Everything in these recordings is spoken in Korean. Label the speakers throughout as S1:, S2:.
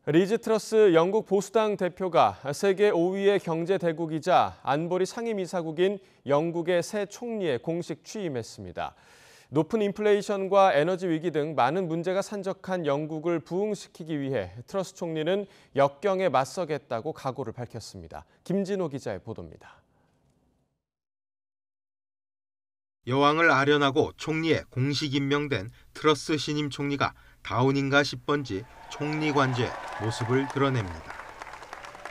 S1: 리즈 트러스 영국 보수당 대표가 세계 5위의 경제 대국이자 안보리 상임이사국인 영국의 새 총리에 공식 취임했습니다. 높은 인플레이션과 에너지 위기 등 많은 문제가 산적한 영국을 부흥시키기 위해 트러스 총리는 역경에 맞서겠다고 각오를 밝혔습니다. 김진호 기자의 보도입니다.
S2: 여왕을 아련하고 총리에 공식 임명된 트러스 신임 총리가 다운인가 싶번지 총리 관저에 모습을 드러냅니다.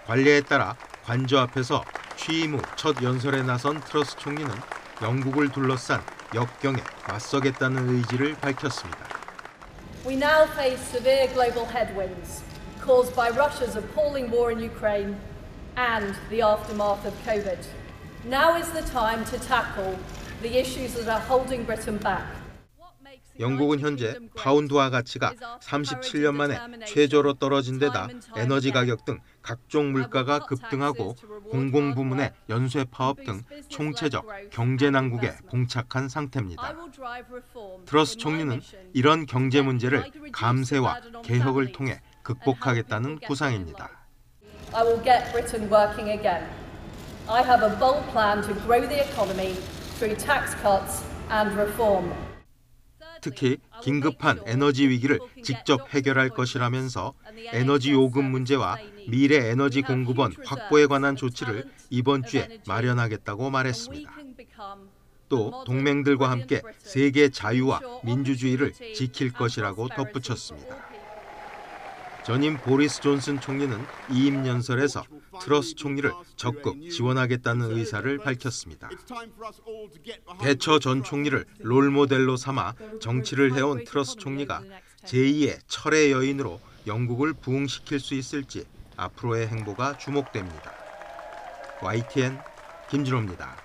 S2: 관례에 따라 관저 앞에서 취임 후 첫 연설에 나선 트러스 총리는 영국을 둘러싼 역경에 맞서겠다는 의지를 밝혔습니다.
S3: We now face severe global headwinds caused by Russia's appalling war in Ukraine and the aftermath of COVID. Now is the time to tackle the issues that are holding Britain back.
S2: 영국은 현재 파운드화 가치가 37년 만에 최저로 떨어진 데다 에너지 가격 등 각종 물가가 급등하고 공공부문의 연쇄 파업 등 총체적 경제 난국에 봉착한 상태입니다. 트러스 총리는 이런 경제 문제를 감세와 개혁을 통해 극복하겠다는 구상입니다.
S3: I will get Britain working again. I have a bold plan to grow the economy through tax cuts and reform.
S2: 특히 긴급한 에너지 위기를 직접 해결할 것이라면서 에너지 요금 문제와 미래 에너지 공급원 확보에 관한 조치를 이번 주에 마련하겠다고 말했습니다. 또 동맹들과 함께 세계 자유와 민주주의를 지킬 것이라고 덧붙였습니다. 전임 보리스 존슨 총리는 이임 연설에서 트러스 총리를 적극 지원하겠다는 의사를 밝혔습니다. 대처 전 총리를 롤모델로 삼아 정치를 해온 트러스 총리가 제2의 철의 여인으로 영국을 부흥시킬 수 있을지 앞으로의 행보가 주목됩니다. YTN 김진호입니다.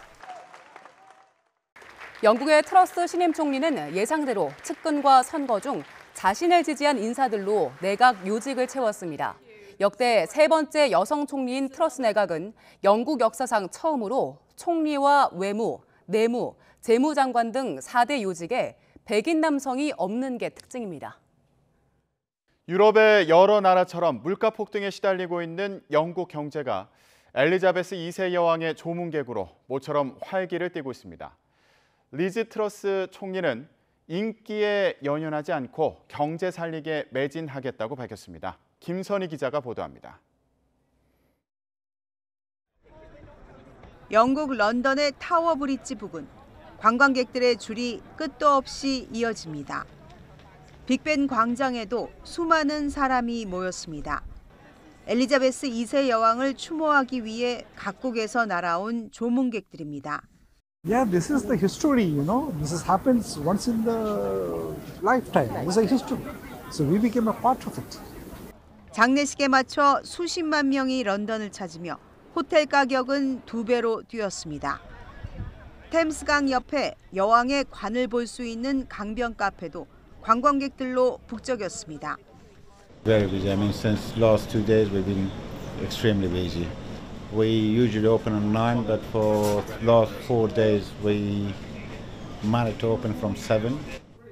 S4: 영국의 트러스 신임 총리는 예상대로 측근과 선거 중 자신을 지지한 인사들로 내각 요직을 채웠습니다. 역대 세 번째 여성 총리인 트러스 내각은 영국 역사상 처음으로 총리와 외무, 내무, 재무장관 등 4대 요직에 백인 남성이 없는 게 특징입니다.
S5: 유럽의 여러 나라처럼 물가 폭등에 시달리고 있는 영국 경제가 엘리자베스 2세 여왕의 조문객으로 모처럼 활기를 띠고 있습니다. 리즈 트러스 총리는 인기에 연연하지 않고 경제 살리기에 매진하겠다고 밝혔습니다. 김선희 기자가 보도합니다.
S6: 영국 런던의 타워 브릿지 부근, 관광객들의 줄이 끝도 없이 이어집니다. 빅벤 광장에도 수많은 사람이 모였습니다. 엘리자베스 2세 여왕을 추모하기 위해 각국에서 날아온 조문객들입니다.
S7: Yeah, this is the history, This happens once in the lifetime. This is a history. So we became a part of it.
S6: 장례식에 맞춰 수십만 명이 런던을 찾으며 호텔 가격은 2배로 뛰었습니다. 템스강 옆에 여왕의 관을 볼 수 있는 강변 카페도 관광객들로 북적였습니다.
S8: Very busy. I mean, since last 2 days we've been extremely busy. We usually open at 9, but for last 4 days we managed to open from 7.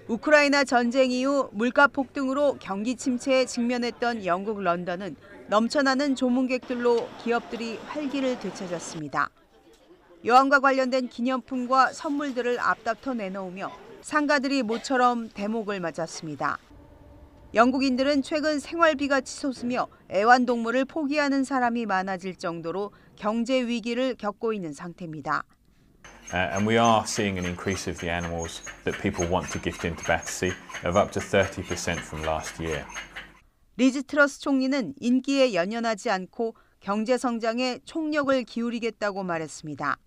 S6: 우크라이나 전쟁 이후 물가 폭등으로 경기 침체에 직면했던 영국 런던은 넘쳐나는 조문객들로 기업들이 활기를 되찾았습니다. 여왕과 관련된 기념품과 선물들을 앞다퉈 내놓으며 상가들이 모처럼 대목을 맞았습니다. 영국인들은 최근 생활비가 치솟으며 애완동물을 포기하는 사람이 많아질 정도로 경제 위기를 겪고 있는 상태입니다.
S9: And we are seeing an increase of the animals that people want to gift into Battersea of up to 30% from last year.
S6: 리즈 트러스 총리는 인기에 연연하지 않고 경제 성장에 총력을 기울이겠다고 말했습니다.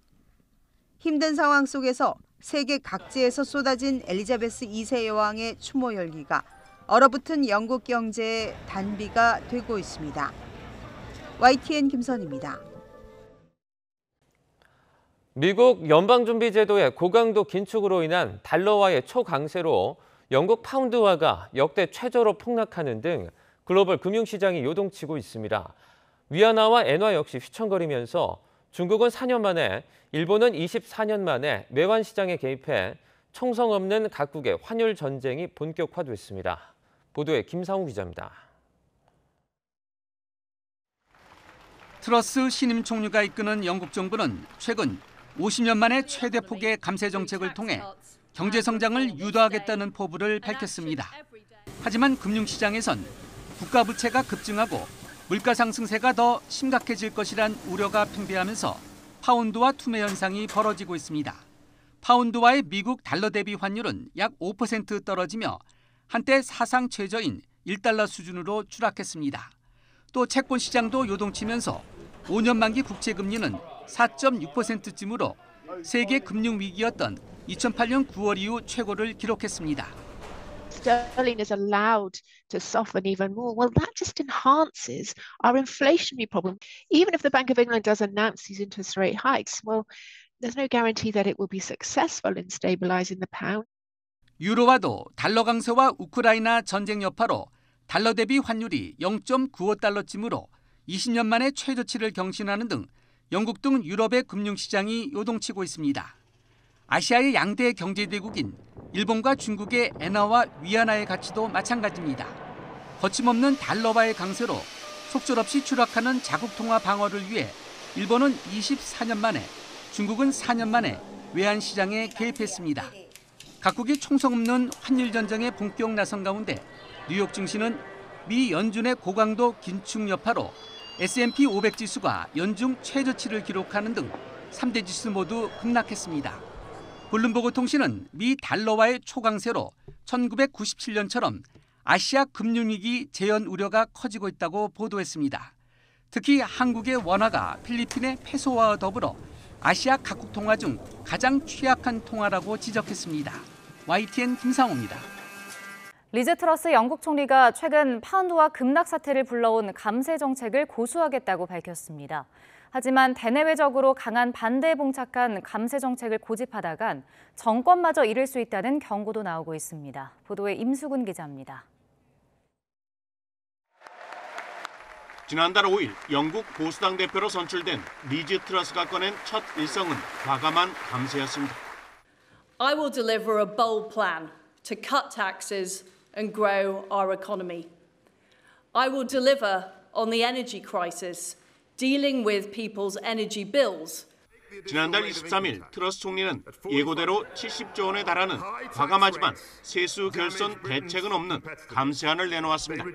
S6: 힘든 상황 속에서 세계 각지에서 쏟아진 엘리자베스 2세 여왕의 추모 열기가 얼어붙은 영국 경제의 단비가 되고 있습니다. YTN 김선희입니다.
S10: 미국 연방준비제도의 고강도 긴축으로 인한 달러와의 초강세로 영국 파운드화가 역대 최저로 폭락하는 등 글로벌 금융시장이 요동치고 있습니다. 위안화와 엔화 역시 휘청거리면서 중국은 4년 만에, 일본은 24년 만에 외환 시장에 개입해 총성 없는 각국의 환율 전쟁이 본격화됐습니다. 보도에 김상우 기자입니다.
S11: 트러스 신임 총리가 이끄는 영국 정부는 최근 50년 만에 최대 폭의 감세 정책을 통해 경제 성장을 유도하겠다는 포부를 밝혔습니다. 하지만 금융시장에선 국가 부채가 급증하고 물가 상승세가 더 심각해질 것이란 우려가 팽배하면서 파운드화 투매 현상이 벌어지고 있습니다. 파운드와의 미국 달러 대비 환율은 약 5% 떨어지며 한때 사상 최저인 1달러 수준으로 추락했습니다. 또 채권 시장도 요동치면서 5년 만기 국채 금리는 4.6%쯤으로 세계 금융 위기였던 2008년 9월 이후 최고를 기록했습니다.
S12: Sterling is allowed to soften even more. Well, that just enhances our inflationary problem. Even if the Bank of England does announce these interest rate hikes, well, there's no guarantee that it will be successful in stabilizing the pound.
S11: 유로화도 달러 강세와 우크라이나 전쟁 여파로 달러 대비 환율이 0.95달러쯤으로 20년 만에 최저치를 경신하는 등 영국 등 유럽의 금융시장이 요동치고 있습니다. 아시아의 양대 경제대국인 일본과 중국의 엔화와 위안화의 가치도 마찬가지입니다. 거침없는 달러화의 강세로 속절없이 추락하는 자국통화 방어를 위해 일본은 24년 만에, 중국은 4년 만에 외환시장에 개입했습니다. 각국이 총성 없는 환율 전쟁에 본격 나선 가운데 뉴욕 증시는 미 연준의 고강도 긴축 여파로 S&P 500 지수가 연중 최저치를 기록하는 등 3대 지수 모두 급락했습니다. 블룸버그 통신은 미 달러화의 초강세로 1997년처럼 아시아 금융위기 재현 우려가 커지고 있다고 보도했습니다. 특히 한국의 원화가 필리핀의 페소화와 더불어 아시아 각국 통화 중 가장 취약한 통화라고 지적했습니다. YTN 김상호입니다.
S13: 리즈 트러스 영국 총리가 최근 파운드화 급락 사태를 불러온 감세 정책을 고수하겠다고 밝혔습니다. 하지만 대내외적으로 강한 반대에 봉착한 감세 정책을 고집하다간 정권마저 잃을 수 있다는 경고도 나오고 있습니다. 보도에 임수근 기자입니다.
S2: 지난달 5일 영국 보수당 대표로 선출된 리즈 트러스가 꺼낸 첫 일성은 과감한 감세였습니다.
S3: I will deliver a bold plan to cut taxes and grow our economy. I will deliver on the energy crisis, dealing with people's energy bills.
S2: 지난달 23일 트러스 총리는 예고대로 70조 원에 달하는 과감하지만 세수 결손 대책은 없는 감세안을 내놓았습니다.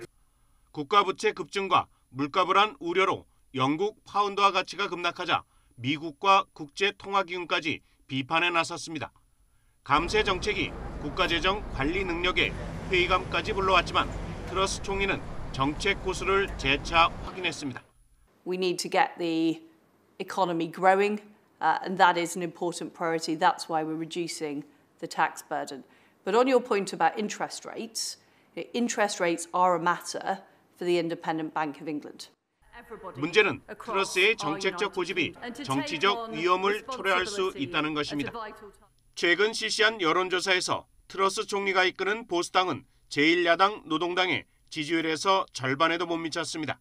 S2: 국가 부채 급증과 물가 불안 우려로 영국 파운드화 가치가 급락하자 미국과 국제통화기금까지 비판에 나섰습니다. 감세 정책이 국가재정 관리 능력에 회의감까지 불러왔지만 트러스 총리는 정책 고수를 재차 확인했습니다.
S3: We need to get the economy growing, and that is an important priority. That's why we're reducing the tax burden. But on your point about interest rates are a matter for the Independent Bank of England.
S2: 문제는 트러스의 정책적 고집이 정치적 위험을 초래할 수 있다는 것입니다. 최근 실시한 여론조사에서 트러스 총리가 이끄는 보수당은 제1야당 노동당의 지지율에서 절반에도 못 미쳤습니다.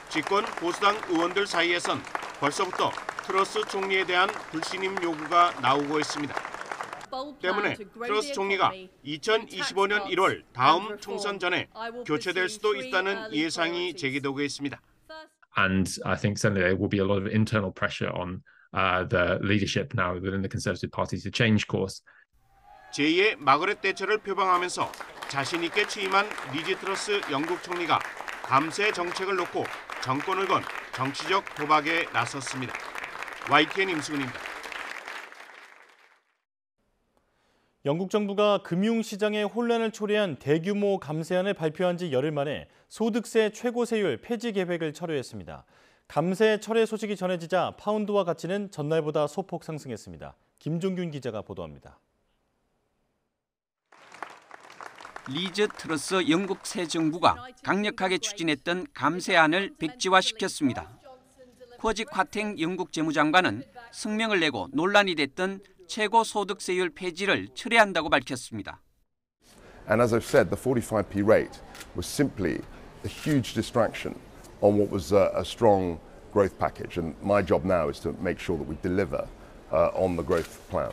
S2: 집권 보수당 의원들 사이에선 벌써부터 트러스 총리에 대한 불신임 요구가 나오고 있습니다. 때문에 트러스 총리가 2025년 1월 다음 총선 전에 교체될 수도 있다는 예상이 제기되고 있습니다.
S14: And I think certainly there will be a lot of internal pressure on the leadership now within the Conservative Party to change course.
S2: 제2의 마거렛 대처를 표방하면서 자신 있게 취임한 리즈 트러스 영국 총리가 감세 정책을 놓고 정권을 건 정치적 도박에 나섰습니다. YTN 임수근입니다.
S15: 영국 정부가 금융시장에 혼란을 초래한 대규모 감세안을 발표한 지 열흘 만에 소득세 최고세율 폐지 계획을 철회했습니다. 감세 철회 소식이 전해지자 파운드화 가치는 전날보다 소폭 상승했습니다. 김종균 기자가 보도합니다.
S16: 리즈 트러스 영국 새 정부가 강력하게 추진했던 감세안을 백지화시켰습니다. 쿼지 콰탱 영국 재무장관은 성명을 내고 논란이 됐던 최고소득세율 폐지를 철회한다고 밝혔습니다.
S17: And as I've said, the 45p rate was simply a huge distraction on what was a strong growth package. And my job now is to make sure that we deliver on the growth plan.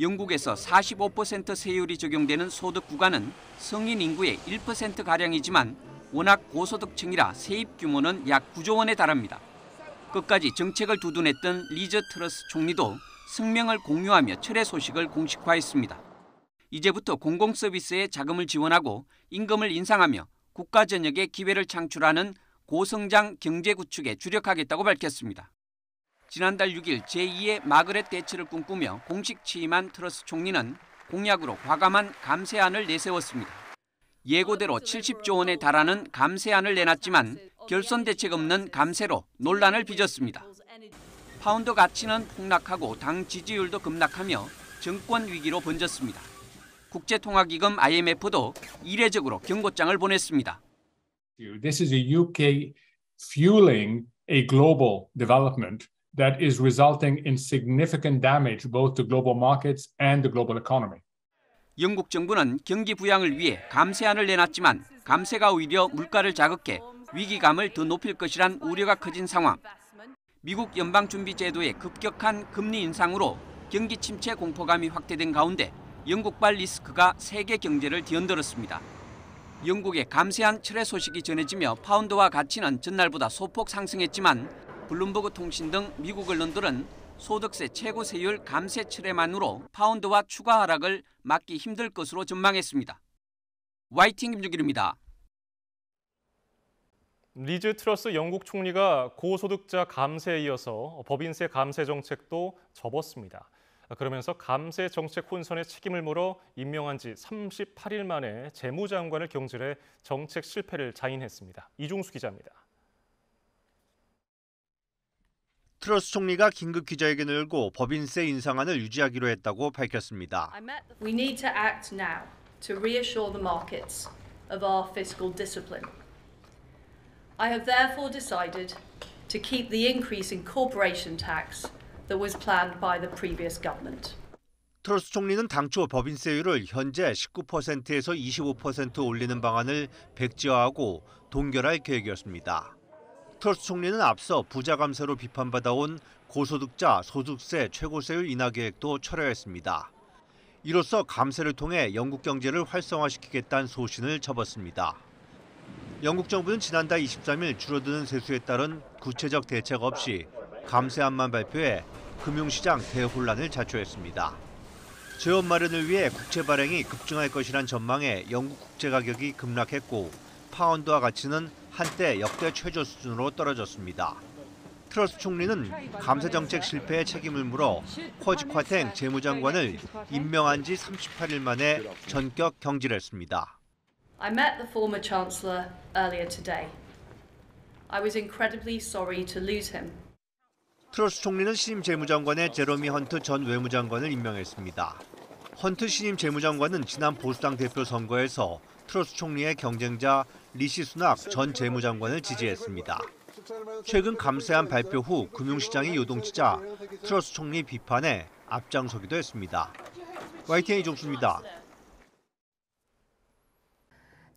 S16: 영국에서 45% 세율이 적용되는 소득 구간은 성인 인구의 1%가량이지만 워낙 고소득층이라 세입 규모는 약 9조 원에 달합니다. 끝까지 정책을 두둔했던 리즈 트러스 총리도 성명을 공유하며 철회 소식을 공식화했습니다. 이제부터 공공서비스에 자금을 지원하고 임금을 인상하며 국가 전역의 기회를 창출하는 고성장 경제 구축에 주력하겠다고 밝혔습니다. 지난달 6일 제2의 마그렛 대처를 꿈꾸며 공식 취임한 트러스 총리는 공약으로 과감한 감세안을 내세웠습니다. 예고대로 70조 원에 달하는 감세안을 내놨지만 결손 대책 없는 감세로 논란을 빚었습니다. 파운드 가치는 폭락하고 당 지지율도 급락하며 정권 위기로 번졌습니다. 국제통화기금 IMF도 이례적으로 경고장을 보냈습니다.
S18: This is the UK fueling a global development that is resulting in significant damage both to global markets and the global economy.
S16: 영국 정부는 경기 부양을 위해 감세안을 내놨지만 감세가 오히려 물가를 자극해 위기감을 더 높일 것이란 우려가 커진 상황. 미국 연방준비제도의 급격한 금리 인상으로 경기 침체 공포감이 확대된 가운데 영국발 리스크가 세계 경제를 뒤흔들었습니다. 영국의 감세안 철회 소식이 전해지며 파운드화 가치는 전날보다 소폭 상승했지만 블룸버그 통신 등 미국 언론들은 소득세 최고 세율 감세 철회만으로 파운드화 추가 하락을 막기 힘들 것으로 전망했습니다. YTN 김주길입니다.
S19: 리즈 트러스 영국 총리가 고소득자 감세에 이어서 법인세 감세 정책도 접었습니다. 그러면서 감세 정책 혼선의 책임을 물어 임명한 지 38일 만에 재무장관을 경질해 정책 실패를 자인했습니다. 이종수 기자입니다.
S20: 트러스 총리가 긴급 기자회견을 열고 법인세 인상안을 유지하기로 했다고 밝혔습니다.
S3: We need to act now to reassure the markets of our fiscal discipline. I have therefore decided to keep the increase in corporation tax that was planned by the previous government.
S20: 트러스 총리는 당초 법인세율을 현재 19%에서 25% 올리는 방안을 백지화하고 동결할 계획이었습니다. 트러스 총리는 앞서 부자 감세로 비판받아온 고소득자 소득세 최고세율 인하 계획도 철회했습니다. 이로써 감세를 통해 영국 경제를 활성화시키겠다는 소신을 접었습니다. 영국 정부는 지난달 23일 줄어드는 세수에 따른 구체적 대책 없이 감세안만 발표해 금융시장 대혼란을 자초했습니다. 재원 마련을 위해 국채 발행이 급증할 것이란 전망에 영국 국채 가격이 급락했고 파운드화 가치는 한때 역대 최저 수준으로 떨어졌습니다. 트러스 총리는 감세 정책 실패에 책임을 물어 쿼지 콰탱 재무장관을 임명한 지 38일 만에 전격 경질했습니다.
S3: I met the former Chancellor earlier today. I was incredibly sorry to lose him.
S20: 트러스 총리는 신임 재무장관에 제러미 헌트 전 외무장관을 임명했습니다. 헌트 신임 재무장관은 지난 보수당 대표 선거에서 트러스 총리의 경쟁자 리시 수낙 전 재무장관을 지지했습니다. 최근 감세안 발표 후 금융시장이 요동치자 트러스 총리 비판에 앞장서기도 했습니다. YTN 이종수입니다.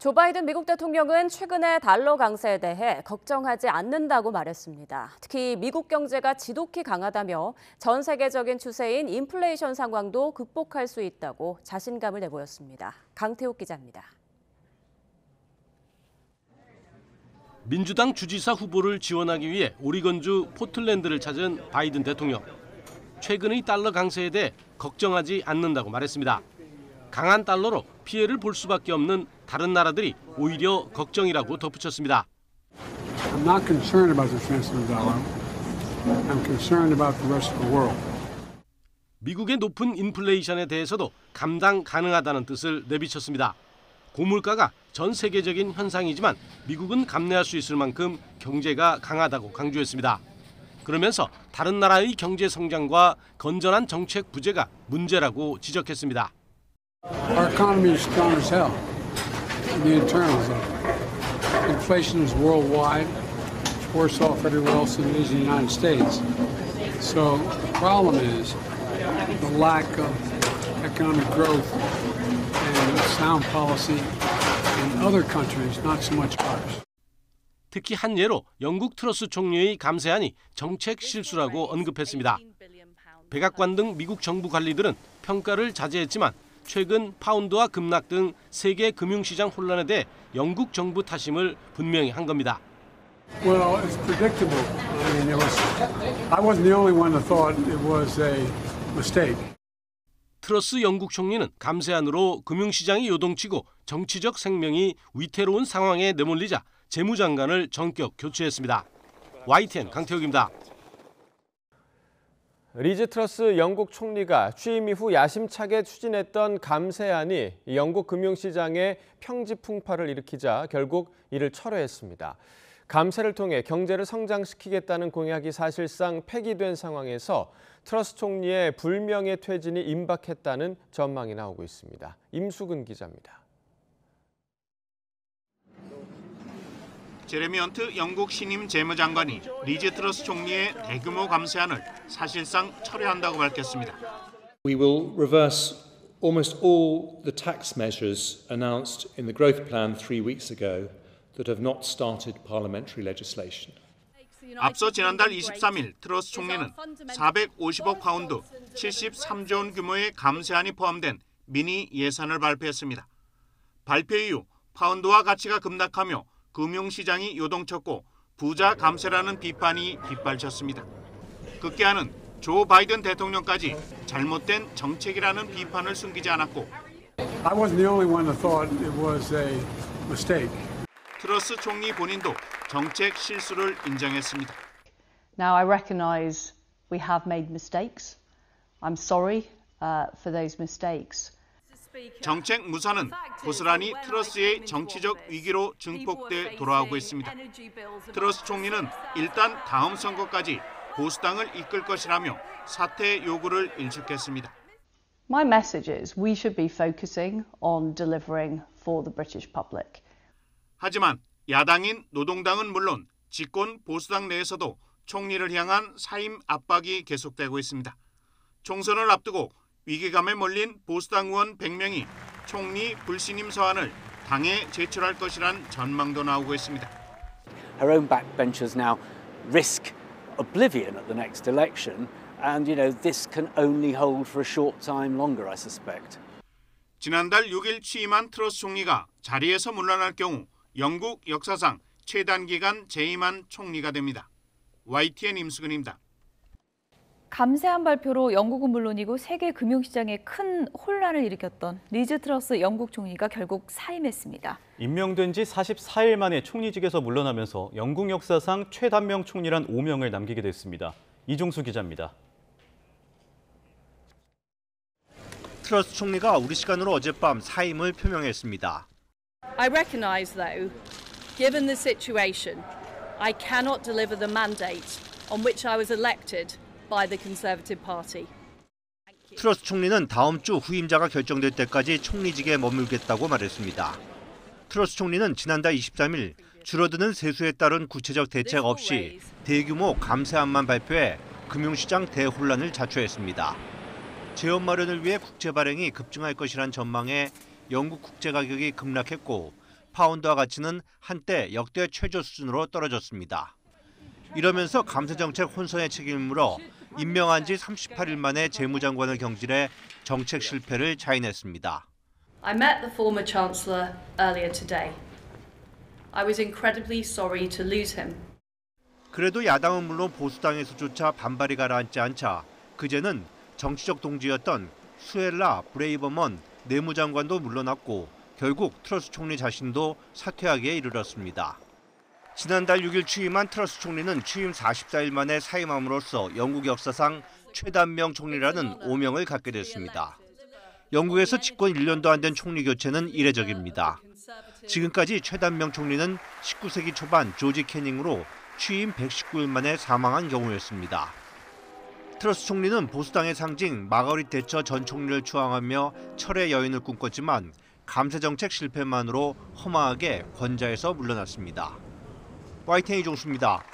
S21: 조 바이든 미국 대통령은 최근의 달러 강세에 대해 걱정하지 않는다고 말했습니다. 특히 미국 경제가 지독히 강하다며 전 세계적인 추세인 인플레이션 상황도 극복할 수 있다고 자신감을 내보였습니다. 강태욱 기자입니다.
S22: 민주당 주지사 후보를 지원하기 위해 오리건주 포틀랜드를 찾은 바이든 대통령. 최근의 달러 강세에 대해 걱정하지 않는다고 말했습니다. 강한 달러로 피해를 볼 수밖에 없는 다른 나라들이 오히려 걱정이라고 덧붙였습니다.
S23: I'm not concerned about the strength of the dollar. I'm concerned about the rest of the world.
S22: 미국의 높은 인플레이션에 대해서도 감당 가능하다는 뜻을 내비쳤습니다. 고물가가 전 세계적인 현상이지만 미국은 감내할 수 있을 만큼 경제가 강하다고 강조했습니다. 그러면서 다른 나라의 경제 성장과 건전한 정책 부재가 문제라고 지적했습니다.
S23: Our economy is strong as hell. The internals of inflation is worldwide. It's worse off everywhere else than it is in the United States. So the problem is the lack of economic growth and sound policy in other countries, not so much ours.
S22: 특히 한 예로 영국 트러스 총리의 감세안이 정책 실수라고 언급했습니다. 백악관 등 미국 정부 관리들은 평가를 자제했지만 최근 파운드와 급락 등 세계 금융시장 혼란에 대해 영국 정부 탓임을 분명히 한 겁니다.
S23: Well, it's predictable. I mean, I wasn't the only one that thought it was a mistake.
S22: 트러스 영국 총리는 감세안으로 금융시장이 요동치고 정치적 생명이 위태로운 상황에 내몰리자 재무장관을 전격 교체했습니다. YTN 강태욱입니다.
S1: 리즈 트러스 영국 총리가 취임 이후 야심차게 추진했던 감세안이 영국 금융시장에 평지풍파를 일으키자 결국 이를 철회했습니다. 감세를 통해 경제를 성장시키겠다는 공약이 사실상 폐기된 상황에서 트러스 총리의 불명예 퇴진이 임박했다는 전망이 나오고 있습니다. 임수근 기자입니다.
S4: 제레미 헌트 영국 신임 재무장관이 리즈 트러스 총리의 대규모 감세안을 사실상 철회한다고 밝혔습니다.
S5: We will reverse almost all the tax measures announced in the growth plan 3 weeks ago that have not started parliamentary legislation.
S4: 앞서 지난달 23일 트러스 총리는 450억 파운드, 73조 원 규모의 감세안이 포함된 미니 예산을 발표했습니다. 발표 이후 파운드화 가치가 급락하며 금융시장이 요동쳤고 부자 감세라는 비판이 빗발쳤습니다. 급기야는 조 바이든 대통령까지 잘못된 정책이라는 비판을 숨기지 않았고
S23: I wasn't the only one that thought it was a mistake.
S4: 트러스 총리 본인도 정책 실수를 인정했습니다.
S3: Now I recognise we have made mistakes. I'm sorry for those mistakes.
S4: 정책 무산은 고스란히 트러스의 정치적 위기로 증폭돼 돌아오고 있습니다. 트러스 총리는 일단 다음 선거까지 보수당을 이끌 것이라며 사퇴 요구를 일축했습니다.
S3: My message is we should be focusing on delivering for the British public.
S4: 하지만 야당인 노동당은 물론 집권 보수당 내에서도 총리를 향한 사임 압박이 계속되고 있습니다. 총선을 앞두고 위기감에 몰린 보수당 의원 100명이 총리 불신임 서한을 당에 제출할 것이란 전망도 나오고 있습니다.
S24: Her own backbenchers now risk oblivion at the next election, and this can only hold for a short time longer, I suspect.
S4: 지난달 6일 취임한 트러스 총리가 자리에서 물러날 경우 영국 역사상 최단기간 재임한 총리가 됩니다. YTN 임수근입니다.
S13: 감세안 발표로 영국은 물론이고 세계 금융시장에 큰 혼란을 일으켰던 리즈 트러스 영국 총리가 결국 사임했습니다.
S15: 임명된 지 44일 만에 총리직에서 물러나면서 영국 역사상 최단명 총리란 오명을 남기게 됐습니다. 이종수 기자입니다.
S20: 트러스 총리가 우리 시간으로 어젯밤 사임을 표명했습니다.
S3: I recognise, though, given the situation, I cannot deliver the mandate on which I was elected by the Conservative Party.
S20: 트러스 총리는 다음 주 후임자가 결정될 때까지 총리직에 머물겠다고 말했습니다. 트러스 총리는 지난달 23일 줄어드는 세수에 따른 구체적 대책 없이 대규모 감세안만 발표해 금융시장 대혼란을 자초했습니다. 재원 마련을 위해 국채 발행이 급증할 것이란 전망에 영국 국채 가격이 급락했고 파운드화 가치는 한때 역대 최저 수준으로 떨어졌습니다. 이러면서 감세 정책 혼선의 책임을 물어 임명한 지 38일 만에 재무장관을 경질해 정책 실패를 자인했습니다.
S3: I met the former Chancellor earlier today. I was incredibly sorry to lose him.
S20: 그래도 야당은 물론 보수당에서조차 반발이 가라앉지 않자 그제는 정치적 동지였던 수엘라 브레이버먼 내무장관도 물러났고 결국 트러스 총리 자신도 사퇴하기에 이르렀습니다. 지난달 6일 취임한 트러스 총리는 취임 44일 만에 사임함으로써 영국 역사상 최단명 총리라는 오명을 갖게 됐습니다. 영국에서 집권 1년도 안 된 총리 교체는 이례적입니다. 지금까지 최단명 총리는 19세기 초반 조지 캐닝으로 취임 119일 만에 사망한 경우였습니다. 트러스 총리는 보수당의 상징 마거릿 대처 전 총리를 추앙하며 철의 여인을 꿈꿨지만 감세 정책 실패만으로 허망하게 권좌에서 물러났습니다. YTN 이종수입니다.